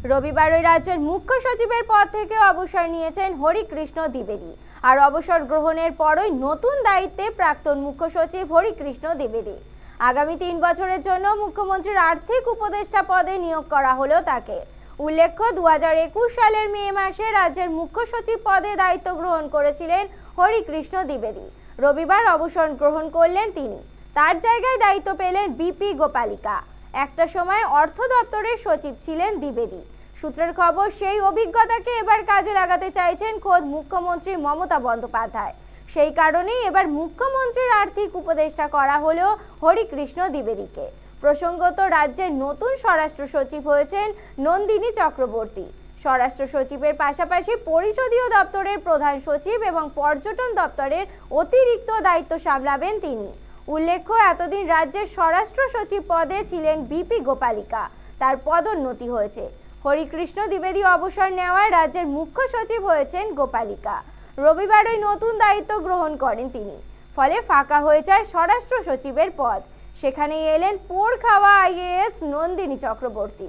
রবিবার ওই রাজ্যের মুখ্য সচিবের পদ থেকে অবসর নিয়েছেন হরিকৃষ্ণ দ্বিবেদী। আর অবসর গ্রহণের পরই নতুন দায়িত্বে প্রাক্তন মুখ্য সচিব হরিকৃষ্ণ দ্বিবেদী। আগামী 3 বছরের জন্য মুখ্যমন্ত্রীর আর্থিক উপদেষ্টা পদে নিয়োগ করা হলো তাকে। উল্লেখ্য, 2021 সালের মে মাসে রাজ্যের মুখ্য সচিব পদে দায়িত্ব গ্রহণ করেছিলেন হরিকৃষ্ণ দ্বিবেদী। রবিবার অবসর গ্রহণ করলেন তিনি। তার জায়গায় দায়িত্ব পেলেন বিপি গোপালিকা। একটা সময় অর্থ দপ্তরের সচিব ছিলেন দ্বিবেদী। সূত্রের খবর, সেই অভিজ্ঞতাকে এবার কাজে লাগাতে চাইছেন খোদ মুখ্যমন্ত্রী মমতা বন্দ্যোপাধ্যায়। সেই কারণেই এবার মুখ্যমন্ত্রীর আর্থিক উপদেষ্টা করা হলো হরিকৃষ্ণ দ্বিবেদীকে। প্রসঙ্গত, রাজ্যের নতুন স্বরাষ্ট্র সচিব হয়েছেন নন্দিনী চক্রবর্তী। স্বরাষ্ট্র সচিবের পাশাপাশি পরিষদীয় দপ্তরের প্রধান সচিব এবং পর্যটন দপ্তরের অতিরিক্ত দায়িত্ব সামলাবেন তিনি। উল্লেখ্য, এতদিন রাজ্যের স্বরাষ্ট্র সচিব পদে ছিলেন বিপি গোপালিকা। তার পদোন্নতি হয়েছে। হরিকৃষ্ণ দ্বিবেদী অবসর নেওয়ায় রাজ্যের মুখ্য সচিব হয়েছেন গোপালিকা। রবিবার ওই নতুন দায়িত্ব গ্রহণ করেন তিনি। ফলে ফাঁকা হয়ে যায় স্বরাষ্ট্র সচিবের পদ। সেখানেই এলেন পোড় খাওয়া আইএএস নন্দিনী চক্রবর্তী।